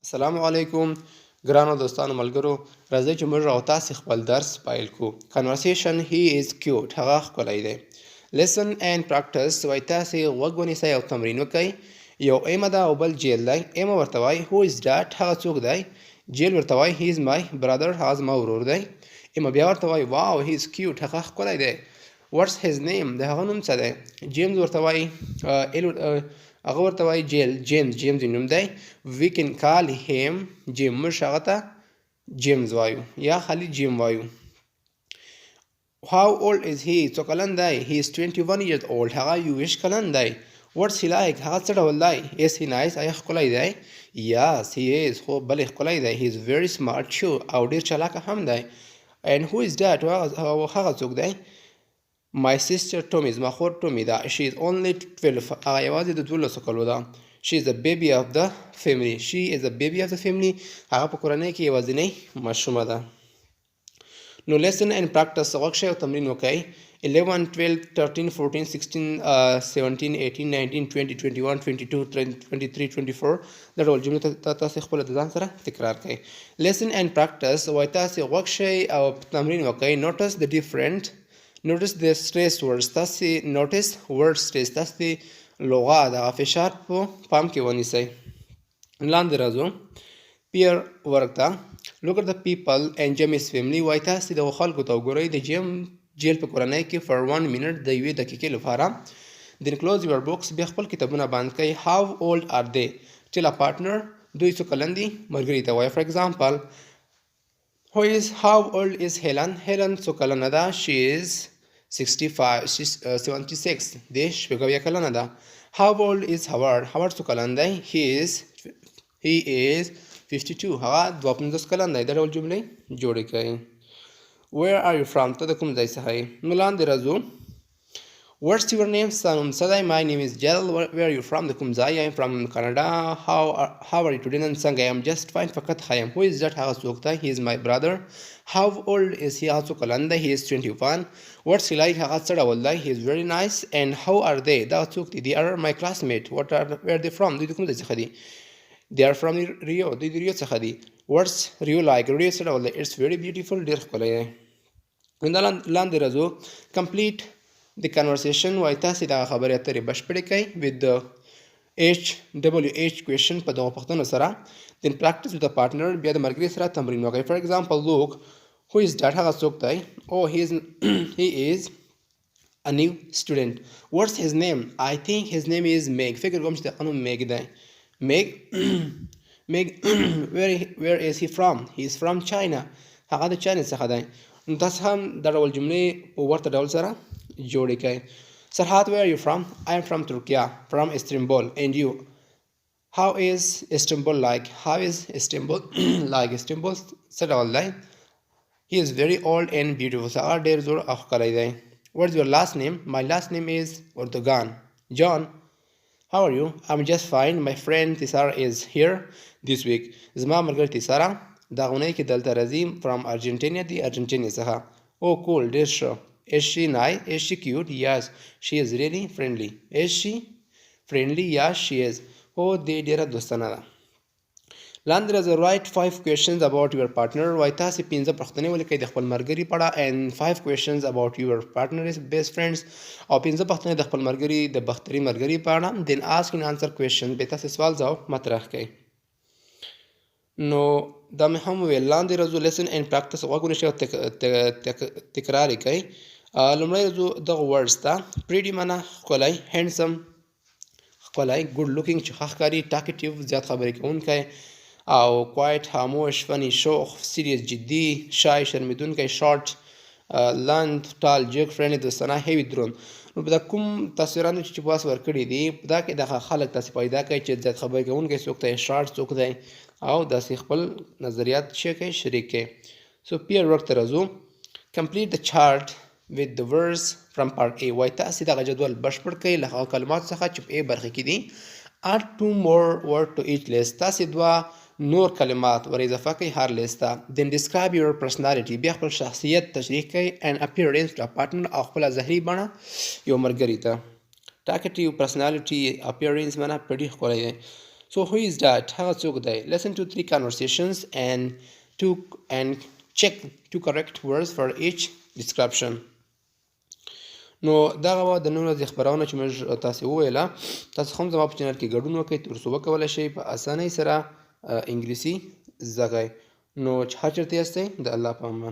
السلام علیکم ګرانو دوستانو ملګرو راځئ چې موږ او تاسې خپل درس پیل کړو. Conversation he is cute هغه ښکلی دی. Listen and practice وایي تاسې غوږ ونیسئ او تمرین وکئ. یو ایمه ده او بل جیل دی. ایمه ورته وایي who is that هغه څوک دی. جیل ورته وایي he is my brother هغه زما ورور دی. ایمه بیا ورته وایي wow he is cute هغه ښکلی دی. What's his name د هغه نوم څه دی. جیمز ورته وایي هغه ورته وایي جیمز یې نوم دی. we can call him جیم موږ هغه ته جیمز وایو یا خالي جیم وایو. how old is he څو کلن دی. he is 21 years old هغه 21 کلن دی. what's he like هغه څه ډول دی. is he nice آیا ښکلی دی. yes he is خو بلې ښکلی دی. he is very smart too او ډېر چالاکه هم دی. and who is that هغه څوک دی. my sister Tommy زما خور ټومي ده. she is only 12 هغه یوازې د 12 کلو ده. she is the baby of the family هغه په کورنۍ کې یوازینۍ ماشومه ده. نو lesson and practice غوږ شئ او تمرین وکئ. 11 12 13 14 16 17 18 19 20 21 22 23 24 دا ډول جملې تاسې خپله د ځان سره تکرار کړئ. lesson and practice وایي تاسې غوږ شئ او تمرین وکئ. notice the stress words تاسې notice word stress تاسې لغات هغه فشار په پام کې ونیسئ. لاندې راځو peer work ته. look at the people and Jamie's family وایي تاسې د خلکو ته وګورئ د جیل په کورنۍ کې for 1 minute د یوې دقیقې لپاره. then close your books بیا خپل کتابونه بند کړئ. how old are they tell a partner دوی څو کلن دي ملګري ته وایي. for example how old is Helen څو کلنه ده. she is 76 دی شپږ کلنه ده. how old is Howard څو کلن دی. he is 52 هغه 52 کلن دی. دا ډول جملې جوړې کړئ. where are you from ته د کوم ځای څخه یې. نو لاندې راځو. what's your name ستا نوم څه دی. my name is Jel. where are you from د کوم ځای. I am from Canada. how are you today نن څنګه. I am just fine فقط ښه یم. who is that هغه څوک دی. he is my brother. how old is he هغه څو کلن دی. he is 21. what's he like هغه څه ډول دی. he is very nice. and how are they دا څوک دي. they are my classmate. where are they from دوی د کوم ځای څخه دي. they are from Rio دوی د ریو څخه دي. what's Rio like ریو څه ډول دی. it's very beautiful ډېر ښکلی دی. لاندې راځو. complete the conversation وایي تاسې دغه خبرې اترې بشپړې کړئ with the HWH question په دغو پوښتنو سره. then practice with the partner بیا د ملګري سره تمرین وکړئ. for example look who is that هغه څوک دی. oh he is a new student. what's his name. I think his name is Meg فکر کوم چې دغه نوم میګ دی. Meg where is he from. he is from China هغه د چاینې څخه دی. نو تاسو هم دا ډول جملې په ورته ډول سره جوړې کړئ. Sarhat where are you from. I am from Turkey from Istanbul. and you how is Istanbul like. how is Istanbul like Istanbul څه ډول دی. he is very old and beautiful هغه ډېر زوړ او ښکلی دی. what's your last name. my last name is Erdogan. John how are you. I'm just fine. my friend Tisara is here this week. زما ملګرې تیسارا دا غونۍ کې دلته راځي. from Argentina دی ارجنټینې څخه. oh cool ډېر ښه. is she nice. is she cute. yes she is really friendly. is she friendly. yes she is. oh دې ډېره دوستانه ده. لاندې راځه. write 5 questions about your partner وایي تاسې 5 پوښتنې ولیکئ د خپل ملګري په اړه. and 5 questions about your partner's best friends او 5 پوښتنې د خپل ملګري د بختري ملګري په اړه. then ask and answer questions بیا تاسې سوال ځواب مطرح کړئ. نو دا مې هم وویل. لاندې راځو. lesson and practice غوږ ونیسئ او تکرار یې کړئ. لومړی راځو دغه words ته. pretty معنا ښکلی. handsome ښکلی. good looking چې ښه ښکاري. talkative زیات خبرې کوونکی او quiet خاموش. funny شوخ. serious جدي. shy شرمېدونکی. short لنډ. tall جګ. friendly دوستانه. heavy دروند. نو په دا کوم تصویرانو چې پاس ورکړي دي په دا کې دغه خلک تاسې پیدا کړئ چې زیات خبرې کوونکی څوک دی. short څوک دی او داسې خپل نظریات څه کوئ شریک کړئ. so peer work ته راځو. complete the chart with the words from part A وایي تاسې دغه جدول بشپړ کړئ له هغه کلماتو څخه چې په A برخه کې دي. add 2 more words to each list تاسې 2 نور کلمات ور اضافه کړئ هر لیست ته. then describe your personality بیا خپل شخصیت تشریح کړئ. and appearance to a partner او خپله ظاهري بڼه یو ملګري ته. talkative personality appearance معنا په ډېر ښکلی دی. So who is that? هغه څوک دی. Listen to 3 conversations and check 2 correct words for each description. نو دغه وه د نن ورځې خپرونه چې موږ تاسې وویله. تاسو هم زما په چینل کې ګډون وکړئ تر څو وکولی شئ په اسانۍ سره انګلیسي زده کړئ. نو چې هر چېرته یاستئ د الله په امان.